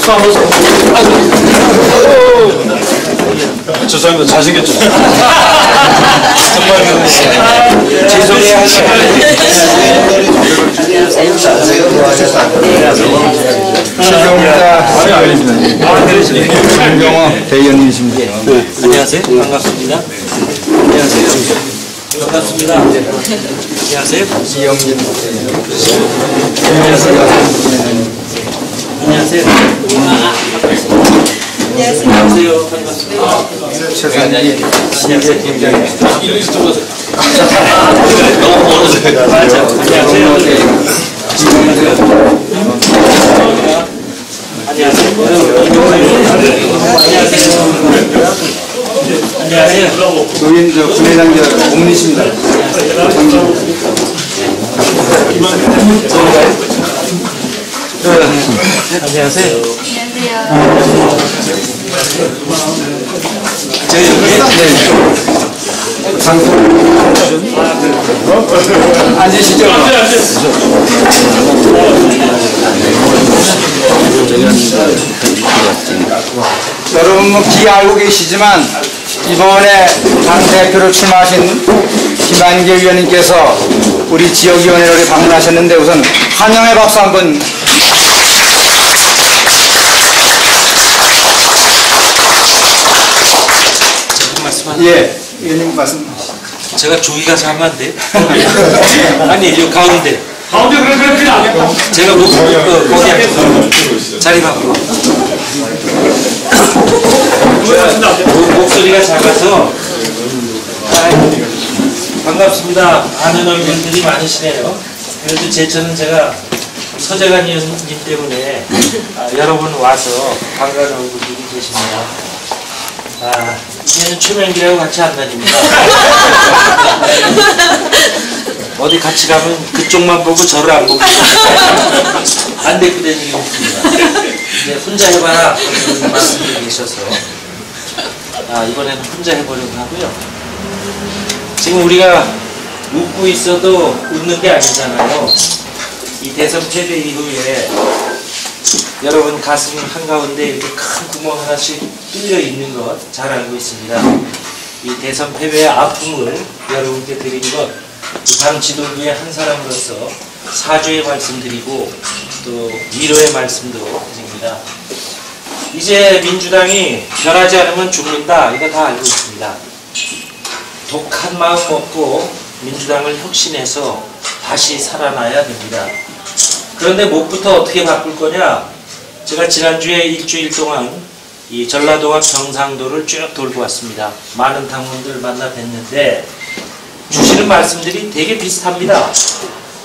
박수 한번 줘. 저 사람 잘생겼죠? 정말 죄송해요 하시면 김경호 대의원님이십니다. 안녕하세요. 반갑습니다. 안녕하세요. 반갑습니다. 안녕하세요. 이영진. 안녕하세요. 안녕하세요. 안녕하세요. 반갑습니다. 최상희. 안녕하세요. 굉장히. 너무 멀어져요. 맞아. 안녕하세요. 안녕하세요. 노인 국내장교 고문이십니다. 안녕하세요. 앉으시죠. 여러분 뭐 기 알고 계시지만 이번에 당대표로 출마하신 김한길 위원님께서 우리 지역위원회를 방문하셨는데 우선 환영의 박수 한번. 예, 위원님 말씀. 제가 조기가 잘하면 안 돼요? 아니, 이 가운데. 가운데 그래 안 돼. 제가 거기 앉아서 자리 바꾸고. 목소리가 작아서. 반갑습니다. 아는 얼굴들이 많으시네요. 그래도 제천은 제가 서재관 의원님 때문에 여러 분 와서 반가운 얼굴들이 계십니다. 이제는 최명길하고 같이 안 다닙니다. 어디 같이 가면 그쪽만 보고 저를 안 보고 안 데리고 다니고 있습니다. 이제 혼자 해봐라 그런 말씀들이 계셔서 이번에는 혼자 해보려고 하고요. 지금 우리가 웃고 있어도 웃는 게 아니잖아요. 이 대선 패배 이후에 여러분 가슴 한가운데 이렇게 큰 구멍 하나씩 뚫려 있는 것 잘 알고 있습니다. 이 대선 패배의 아픔을 여러분께 드린 것, 당 지도부의 한 사람으로서 사죄의 말씀드리고 또 위로의 말씀도 드립니다. 이제 민주당이 변하지 않으면 죽는다, 이거 다 알고 있습니다. 독한 마음 먹고 민주당을 혁신해서 다시 살아나야 됩니다. 그런데 뭐부터 어떻게 바꿀 거냐? 제가 지난주에 일주일 동안 이 전라도와 경상도를 쭉 돌고 왔습니다. 많은 당원들 만나 뵀는데 주시는 말씀들이 되게 비슷합니다.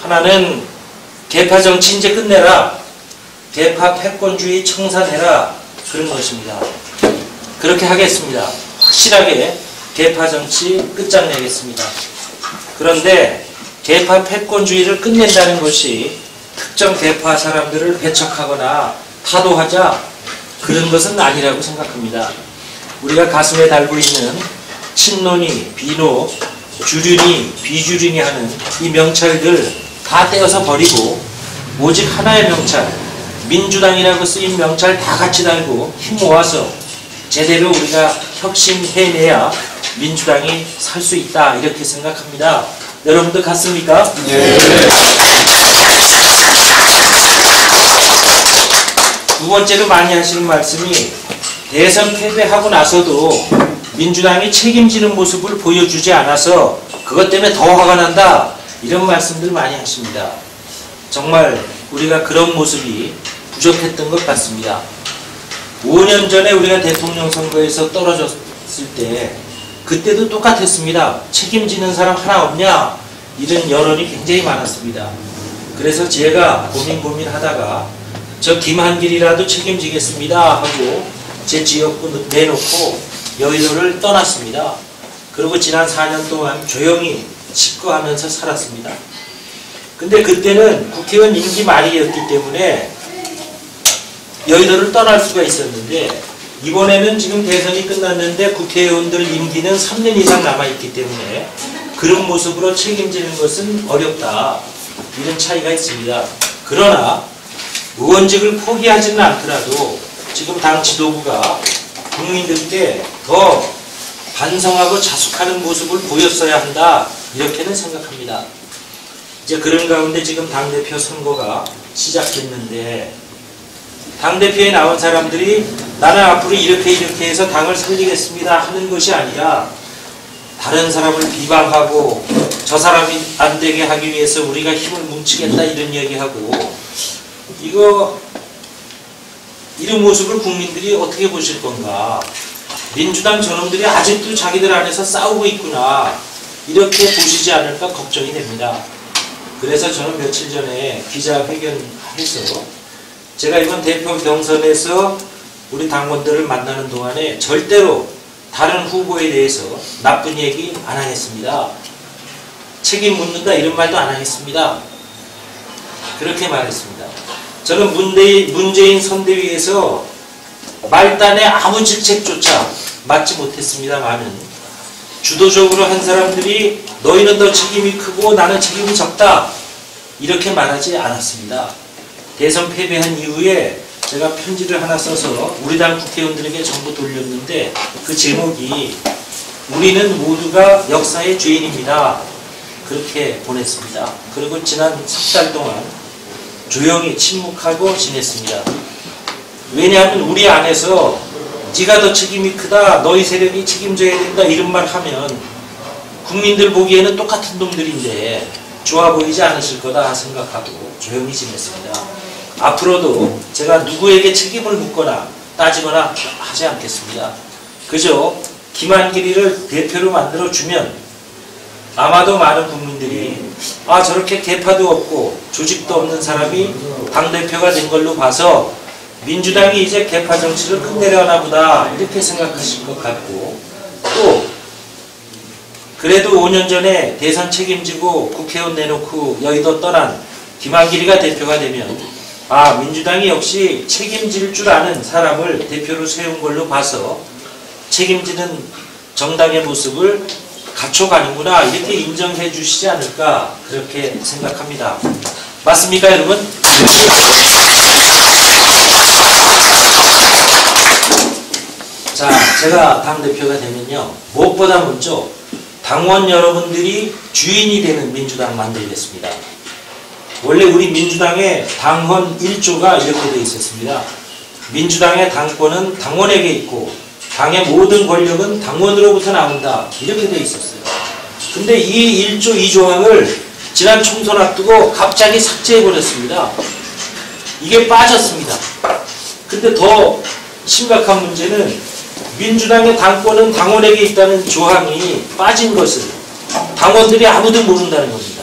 하나는 계파 정치 이제 끝내라, 계파 패권주의 청산해라, 그런 것입니다. 그렇게 하겠습니다. 확실하게 계파 정치 끝장내겠습니다. 그런데 계파 패권주의를 끝낸다는 것이 특정 계파 사람들을 배척하거나 타도하자, 그런 것은 아니라고 생각합니다. 우리가 가슴에 달고 있는 친노니, 비노, 주륜이, 비주륜이 하는 이 명찰들 다 떼어서 버리고 오직 하나의 명찰, 민주당이라고 쓰인 명찰 다 같이 달고 힘 모아서 제대로 우리가 혁신해내야 민주당이 살 수 있다, 이렇게 생각합니다. 여러분도 같습니까? 예. 두 번째로 많이 하시는 말씀이 대선 패배하고 나서도 민주당이 책임지는 모습을 보여주지 않아서 그것 때문에 더 화가 난다, 이런 말씀들 많이 하십니다. 정말 우리가 그런 모습이 부족했던 것 같습니다. 5년 전에 우리가 대통령 선거에서 떨어졌을 때 그때도 똑같았습니다. 책임지는 사람 하나 없냐, 이런 여론이 굉장히 많았습니다. 그래서 제가 고민하다가 저 김한길이라도 책임지겠습니다 하고 제 지역구 내놓고 여의도를 떠났습니다. 그리고 지난 4년 동안 조용히 집거하면서 살았습니다. 근데 그때는 국회의원 임기 말이었기 때문에 여의도를 떠날 수가 있었는데, 이번에는 지금 대선이 끝났는데 국회의원들 임기는 3년 이상 남아있기 때문에 그런 모습으로 책임지는 것은 어렵다, 이런 차이가 있습니다. 그러나 의원직을 포기하지는 않더라도 지금 당 지도부가 국민들께 더 반성하고 자숙하는 모습을 보였어야 한다, 이렇게는 생각합니다. 이제 그런 가운데 지금 당대표 선거가 시작됐는데, 당대표에 나온 사람들이 나는 앞으로 이렇게 해서 당을 살리겠습니다 하는 것이 아니라, 다른 사람을 비방하고 저 사람이 안 되게 하기 위해서 우리가 힘을 뭉치겠다 이런 얘기하고, 이런 모습을 국민들이 어떻게 보실 건가. 민주당 저놈들이 아직도 자기들 안에서 싸우고 있구나, 이렇게 보시지 않을까 걱정이 됩니다. 그래서 저는 며칠 전에 기자회견해서 제가 이번 대표 경선에서 우리 당원들을 만나는 동안에 절대로 다른 후보에 대해서 나쁜 얘기 안 하겠습니다. 책임 묻는다 이런 말도 안 하겠습니다. 그렇게 말했습니다. 저는 문재인 선대위에서 말단의 아무 직책조차 맡지 못했습니다만은, 주도적으로 한 사람들이 너희는 더 책임이 크고 나는 책임이 적다, 이렇게 말하지 않았습니다. 대선 패배한 이후에 제가 편지를 하나 써서 우리 당 국회의원들에게 전부 돌렸는데, 그 제목이 우리는 모두가 역사의 죄인입니다, 그렇게 보냈습니다. 그리고 지난 석 달 동안 조용히 침묵하고 지냈습니다. 왜냐하면 우리 안에서 네가 더 책임이 크다, 너희 세력이 책임져야 된다 이런 말 하면 국민들 보기에는 똑같은 놈들인데 좋아 보이지 않으실 거다 생각하고 조용히 지냈습니다. 앞으로도 제가 누구에게 책임을 묻거나 따지거나 하지 않겠습니다. 그저 김한길이를 대표로 만들어주면 아마도 많은 국민들이 저렇게 개파도 없고 조직도 없는 사람이 당대표가 된 걸로 봐서 민주당이 이제 개파 정치를 끝내려나 보다, 이렇게 생각하실 것 같고, 또 그래도 5년 전에 대선 책임지고 국회의원 내놓고 여의도 떠난 김한길이가 대표가 되면 민주당이 역시 책임질 줄 아는 사람을 대표로 세운 걸로 봐서 책임지는 정당의 모습을 갖춰가는구나, 이렇게 인정해 주시지 않을까, 그렇게 생각합니다. 맞습니까, 여러분? 자, 제가 당대표가 되면요, 무엇보다 먼저 당원 여러분들이 주인이 되는 민주당 만들겠습니다. 원래 우리 민주당의 당헌 1조가 이렇게 되어 있었습니다. 민주당의 당권은 당원에게 있고 당의 모든 권력은 당원으로부터 나온다, 이렇게 되어 있었어요. 근데 이 1조 2조항을 지난 총선 앞두고 갑자기 삭제해버렸습니다. 이게 빠졌습니다. 근데 더 심각한 문제는 민주당의 당권은 당원에게 있다는 조항이 빠진 것을 당원들이 아무도 모른다는 겁니다.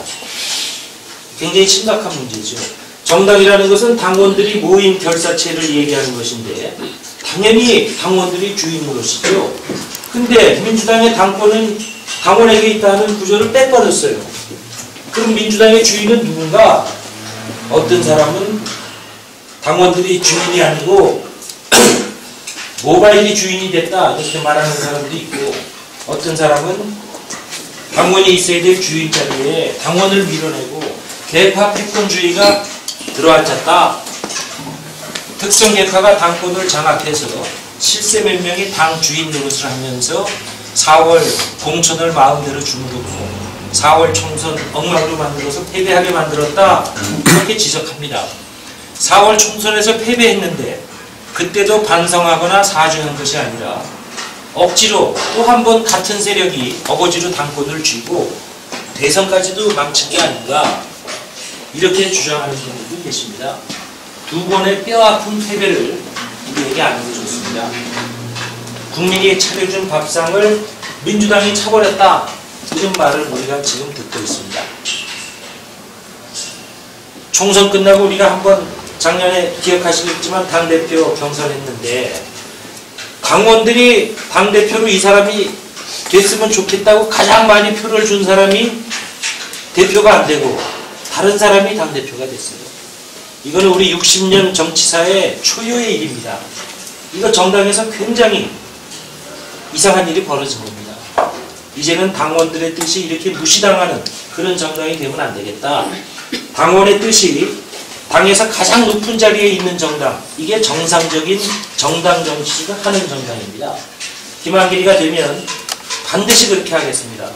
굉장히 심각한 문제죠. 정당이라는 것은 당원들이 모인 결사체를 얘기하는 것인데 당연히 당원들이 주인 노릇이죠. 근데 민주당의 당권은 당원에게 있다는 구조를 빼버렸어요. 그럼 민주당의 주인은 누군가? 어떤 사람은 당원들이 주인이 아니고 모바일이 주인이 됐다, 이렇게 말하는 사람도 있고, 어떤 사람은 당원이 있어야 될 주인 자리에 당원을 밀어내고 개파 패권주의가 들어앉았다. 특정 개파가 당권을 장악해서 실세 몇 명이 당 주인 노릇을 하면서 4월 공천을 마음대로 주는 거고 4월 총선 엉망으로 만들어서 패배하게 만들었다, 이렇게 지적합니다. 4월 총선에서 패배했는데 그때도 반성하거나 사죄한 것이 아니라 억지로 또 한 번 같은 세력이 어거지로 당권을 쥐고 대선까지도 망친 게 아닌가, 이렇게 주장하는 분들도 계십니다. 두 번의 뼈아픈 패배를 우리에게 안겨줬습니다. 국민이 차려준 밥상을 민주당이 차버렸다, 이런 말을 우리가 지금 듣고 있습니다. 총선 끝나고 우리가 한번 작년에 기억하시겠지만 당대표 경선했는데 당원들이 당대표로 이 사람이 됐으면 좋겠다고 가장 많이 표를 준 사람이 대표가 안 되고 다른 사람이 당대표가 됐어요. 이거는 우리 60년 정치사의 초유의 일입니다. 이거 정당에서 굉장히 이상한 일이 벌어진 겁니다. 이제는 당원들의 뜻이 이렇게 무시당하는 그런 정당이 되면 안 되겠다. 당원의 뜻이 당에서 가장 높은 자리에 있는 정당, 이게 정상적인 정당 정치가 하는 정당입니다. 김한길이가 되면 반드시 그렇게 하겠습니다.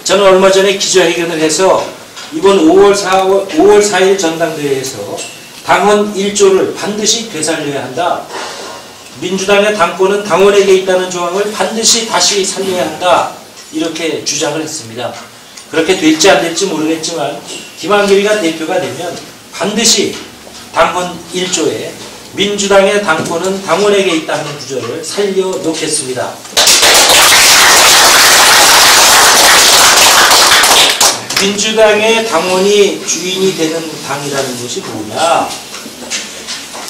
저는 얼마 전에 기자회견을 해서 이번 5월 4일 전당대회에서 당원 1조를 반드시 되살려야 한다. 민주당의 당권은 당원에게 있다는 조항을 반드시 다시 살려야 한다. 이렇게 주장을 했습니다. 그렇게 될지 안 될지 모르겠지만 김한길이가 대표가 되면 반드시 당원 1조에 민주당의 당권은 당원에게 있다는 구절을 살려놓겠습니다. 민주당의 당원이 주인이 되는 당이라는 것이 뭐냐?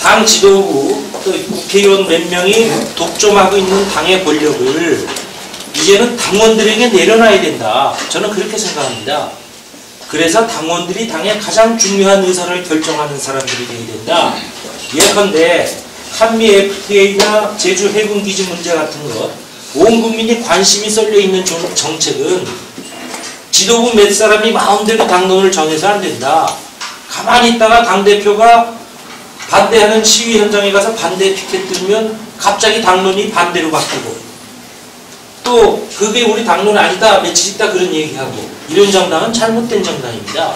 당 지도부 또 국회의원 몇 명이 독점하고 있는 당의 권력을 이제는 당원들에게 내려놔야 된다. 저는 그렇게 생각합니다. 그래서 당원들이 당의 가장 중요한 의사를 결정하는 사람들이 되어야 된다. 예컨대 한미 FTA나 제주 해군기지 문제 같은 것, 온 국민이 관심이 쏠려 있는 정책은 지도부 몇 사람이 마음대로 당론을 정해서 안 된다. 가만히 있다가 당대표가 반대하는 시위 현장에 가서 반대 피켓 들면 갑자기 당론이 반대로 바뀌고, 또 그게 우리 당론 아니다, 며칠 있다 그런 얘기하고, 이런 정당은 잘못된 정당입니다.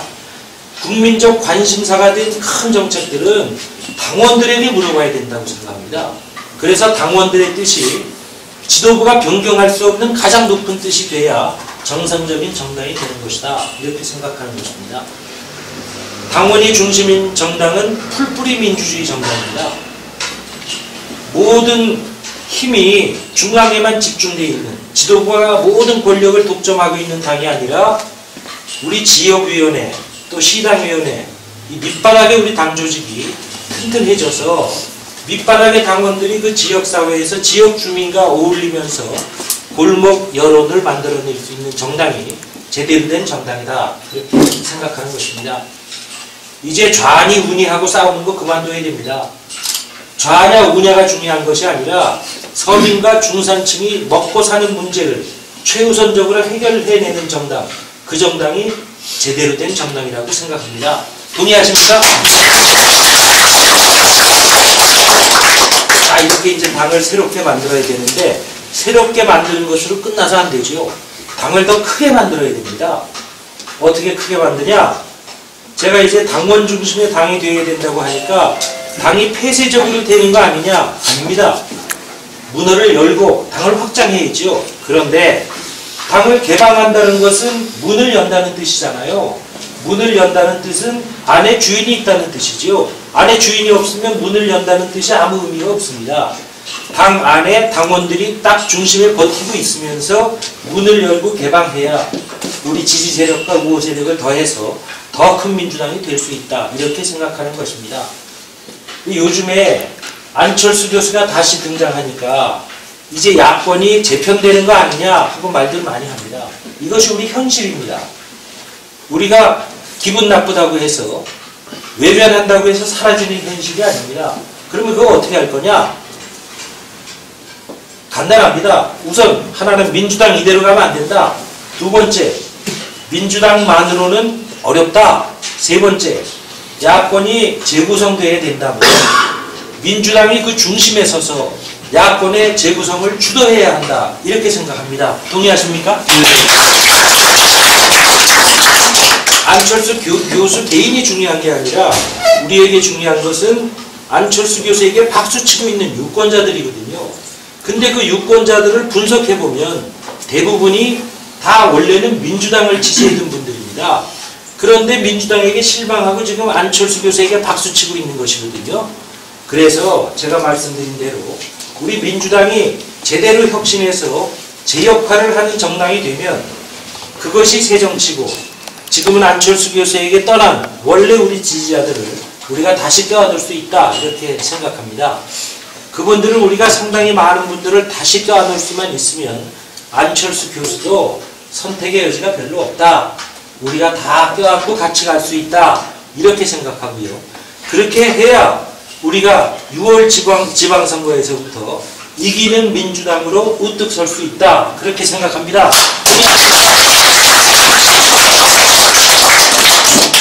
국민적 관심사가 된 큰 정책들은 당원들에게 물어봐야 된다고 생각합니다. 그래서 당원들의 뜻이 지도부가 변경할 수 없는 가장 높은 뜻이 돼야 정상적인 정당이 되는 것이다. 이렇게 생각하는 것입니다. 당원이 중심인 정당은 풀뿌리 민주주의 정당입니다. 모든 힘이 중앙에만 집중되어 있는, 지도부가 모든 권력을 독점하고 있는 당이 아니라 우리 지역위원회 또 시당위원회, 이 밑바닥에 우리 당 조직이 튼튼해져서 밑바닥의 당원들이 그 지역사회에서 지역 주민과 어울리면서 골목 여론을 만들어낼 수 있는 정당이 제대로 된 정당이다. 그렇게 생각하는 것입니다. 이제 좌니 우니하고 싸우는 거 그만둬야 됩니다. 좌냐 우냐가 중요한 것이 아니라 서민과 중산층이 먹고 사는 문제를 최우선적으로 해결해내는 정당, 그 정당이 제대로 된 정당이라고 생각합니다. 동의하십니까? 자, 이렇게 이제 당을 새롭게 만들어야 되는데, 새롭게 만드는 것으로 끝나서 안 되죠. 당을 더 크게 만들어야 됩니다. 어떻게 크게 만드냐? 제가 이제 당원 중심의 당이 되어야 된다고 하니까 당이 폐쇄적으로 되는 거 아니냐? 아닙니다. 문을 열고 당을 확장해야죠. 그런데 당을 개방한다는 것은 문을 연다는 뜻이잖아요. 문을 연다는 뜻은 안에 주인이 있다는 뜻이죠. 안에 주인이 없으면 문을 연다는 뜻이 아무 의미가 없습니다. 당 안에 당원들이 딱 중심에 버티고 있으면서 문을 열고 개방해야 우리 지지 세력과 우호 세력을 더해서 더 큰 민주당이 될 수 있다. 이렇게 생각하는 것입니다. 요즘에 안철수 교수가 다시 등장하니까 이제 야권이 재편되는 거 아니냐 하고 말들 많이 합니다. 이것이 우리 현실입니다. 우리가 기분 나쁘다고 해서 외면한다고 해서 사라지는 현실이 아닙니다. 그러면 그거 어떻게 할 거냐? 간단합니다. 우선 하나는 민주당 이대로 가면 안 된다. 두 번째, 민주당만으로는 어렵다. 세 번째, 야권이 재구성돼야 된다면 민주당이 그 중심에 서서 야권의 재구성을 주도해야 한다. 이렇게 생각합니다. 동의하십니까? 안철수 교수 개인이 중요한 게 아니라 우리에게 중요한 것은 안철수 교수에게 박수치고 있는 유권자들이거든요. 근데 그 유권자들을 분석해보면 대부분이 다 원래는 민주당을 지지했던 분들입니다. 그런데 민주당에게 실망하고 지금 안철수 교수에게 박수치고 있는 것이거든요. 그래서 제가 말씀드린 대로 우리 민주당이 제대로 혁신해서 제 역할을 하는 정당이 되면 그것이 새 정치고, 지금은 안철수 교수에게 떠난 원래 우리 지지자들을 우리가 다시 껴안을 수 있다. 이렇게 생각합니다. 그분들을 우리가 상당히 많은 분들을 다시 껴안을 수만 있으면 안철수 교수도 선택의 여지가 별로 없다. 우리가 다 껴안고 같이 갈 수 있다. 이렇게 생각하고요. 그렇게 해야 우리가 6월 지방선거에서부터 이기는 민주당으로 우뚝 설 수 있다. 그렇게 생각합니다.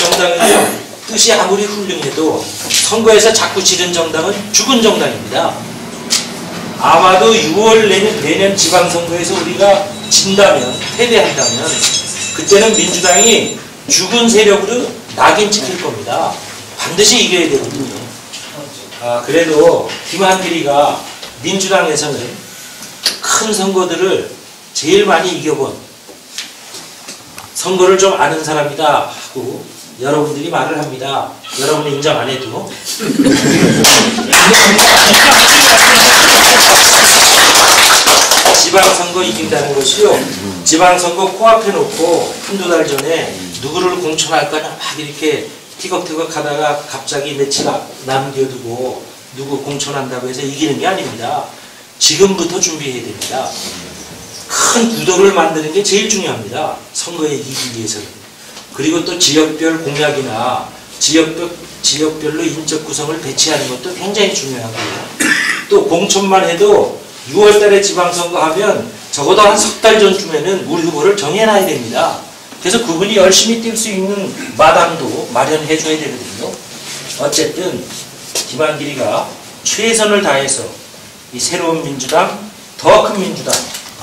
정당은요, 뜻이 아무리 훌륭해도 선거에서 자꾸 지른 정당은 죽은 정당입니다. 아마도 6월 내년 지방선거에서 우리가 진다면, 패배한다면 그때는 민주당이 죽은 세력으로 낙인 찍힐 겁니다. 반드시 이겨야 되거든요. 그래도 김한길이가 민주당에서는 큰 선거들을 제일 많이 이겨본 선거를 좀 아는 사람이다 하고 여러분들이 말을 합니다. 여러분이 인정 안 해도. 지방선거 이긴다는 것이요. 지방선거 코앞에 놓고 한두 달 전에 누구를 공천할 거냐 막 이렇게 티격태격 하다가 갑자기 며칠 남겨두고 누구 공천한다고 해서 이기는 게 아닙니다. 지금부터 준비해야 됩니다. 큰 구도를 만드는 게 제일 중요합니다. 선거에 이기기 위해서는. 그리고 또 지역별 공약이나 지역별로 인적 구성을 배치하는 것도 굉장히 중요하고요. 또 공천만 해도 6월 달에 지방선거 하면 적어도 한 석 달 전쯤에는 우리 후보를 정해놔야 됩니다. 그래서 그분이 열심히 뛸 수 있는 마당도 마련해 줘야 되거든요. 어쨌든 김한길이가 최선을 다해서 이 새로운 민주당, 더 큰 민주당,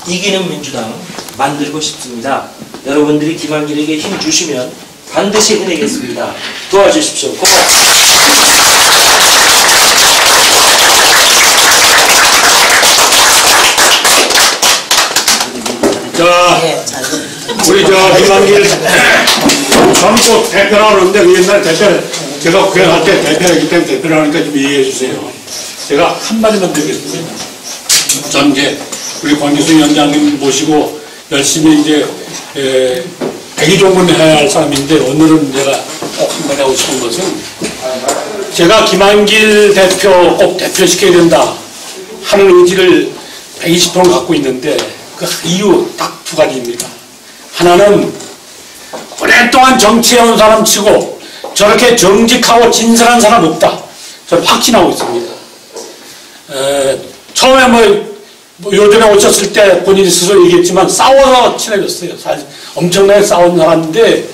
이기는 민주당 만들고 싶습니다. 여러분들이 김한길에게 힘 주시면 반드시 해내겠습니다. 도와주십시오. 고맙습니다. 자, 우리 김한길 전국 대표라고 그러는데 옛날 대표, 제가 구행할 때 대표이기 때문에 대표라니까 좀 이해해 주세요. 제가 한마디만 드리겠습니다. 전 이제 우리 권기수 위원장님 모시고 열심히 이제 백의종군해야 할 사람인데 오늘은 제가 꼭 한마디 하고 싶은 것은 제가 김한길 대표 꼭 대표시켜야 된다 하는 의지를 120% 갖고 있는데 그 이유 딱 두 가지입니다. 하나는 오랫동안 정치해온 사람 치고 저렇게 정직하고 진실한 사람 없다. 저는 확신하고 있습니다. 처음에 뭐 요즘에 오셨을 때 본인이 스스로 얘기했지만 싸워서 친해졌어요. 사실 엄청나게 싸운 사람인데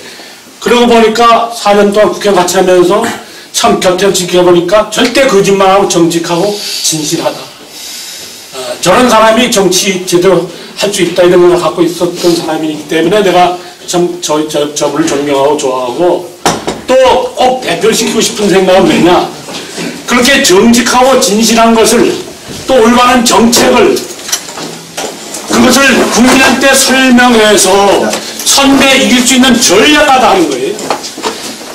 그러고 보니까 4년 동안 국회 같이 하면서 참 곁을 지켜보니까 절대 거짓말하고 정직하고 진실하다. 저런 사람이 정치 제대로 할 수 있다 이런 걸 갖고 있었던 사람이기 때문에 내가 참 저분을 존경하고 좋아하고 또 꼭 대표시키고 싶은 생각은 왜냐, 그렇게 정직하고 진실한 것을 또 올바른 정책을 그것을 국민한테 설명해서 선거에 이길 수 있는 전략가다 하는 거예요.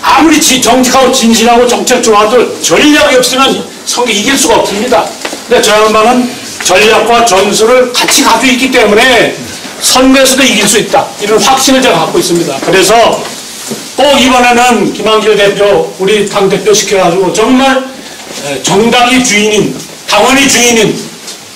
아무리 정직하고 진실하고 정책 좋아도 전략이 없으면 선거 이길 수가 없습니다. 근데 저 양반은 전략과 전술을 같이 가지고 있기 때문에 선거에서도 이길 수 있다. 이런 확신을 제가 갖고 있습니다. 그래서 꼭 이번에는 김한길 대표, 우리 당대표 시켜가지고 정말 정당이 주인인, 당원이 주인인,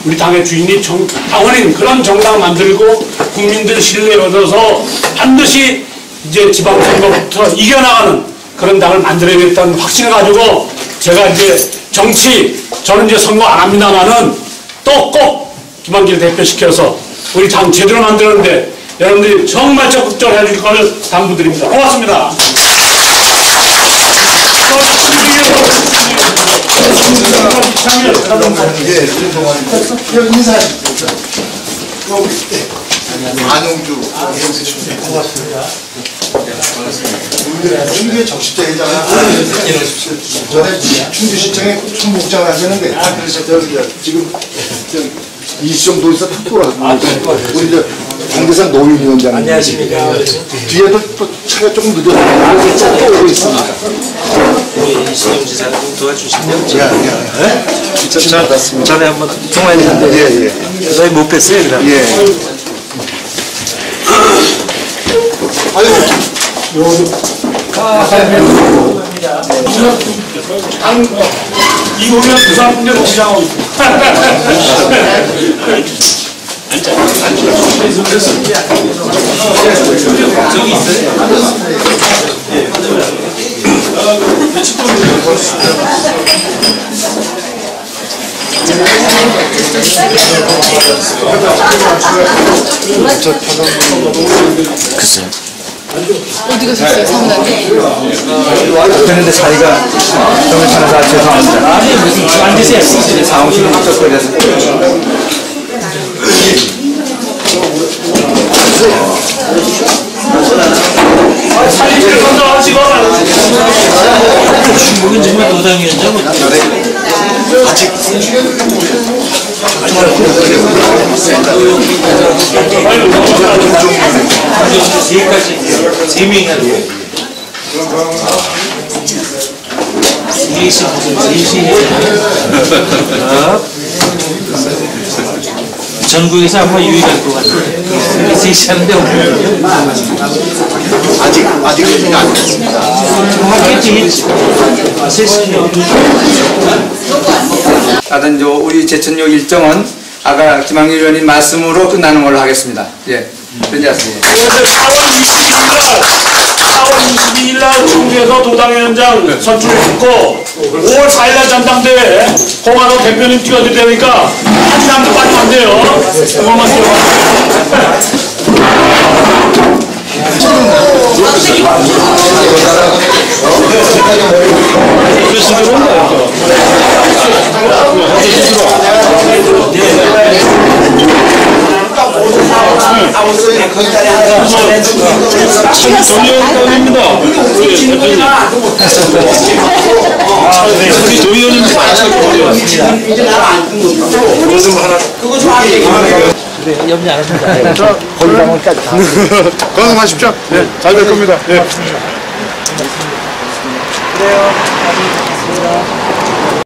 우리 당의 주인이 당원인 그런 정당 만들고 국민들 신뢰 얻어서 반드시 이제 지방선거부터 이겨나가는 그런 당을 만들어야겠다는 확신을 가지고 제가 이제 저는 이제 선거 안 합니다만은 또 꼭 김한길 대표 시켜서 우리 당 제대로 만드는데 여러분들이 정말 적극적으로 해줄 걸 당부드립니다. 고맙습니다. 안용주 고맙습니다. 충주의 적십자 회장은 전에 충주시청에 총무국장을 하셨는데 그래서 지금 이시정 도지사 탁구라고 우리 당대상 노윤위원장 안녕하십니까. 뒤에도 또 차가 조금 늦어서 또 오고 있습니다. 우리 이시정 지사 좀 도와주시면. 전에 한번 통화했는데 그 사이 못 뵀어요. 그럼. 이거 오면 부산분들 지장하고 있습니다. 글쎄요. 어디 가셨어요, 사무장님? 그런데 자리가 좀 괜찮아서 죄송합니다. 아니 무슨 앉으세요. 사무실은 이쪽 거리에서. 사진 먼저 찍어. 중국은 정말 노당위원장 아직 세 명이 하는 셋이 무슨 셋이 전국에서 아마 유일할 것 같아요. 셋이 하는데 없거든요. 아직 준비 안 됐습니다. 하겠지. 셋이 하여튼 우리 제천역 일정은 아까 김한길 의원님 말씀으로 끝나는 걸로 하겠습니다. 예. 그렇습니다. 4월 22일 날 중국에서 도당위원장 선출했고 5월 4일 날 전당대회 공화당 대표님 뛰어드리니까 한 사람도 빠지면 안 돼요. 그것만 건강하십시오. 네, 잘 될 겁니다. 네. 그래요.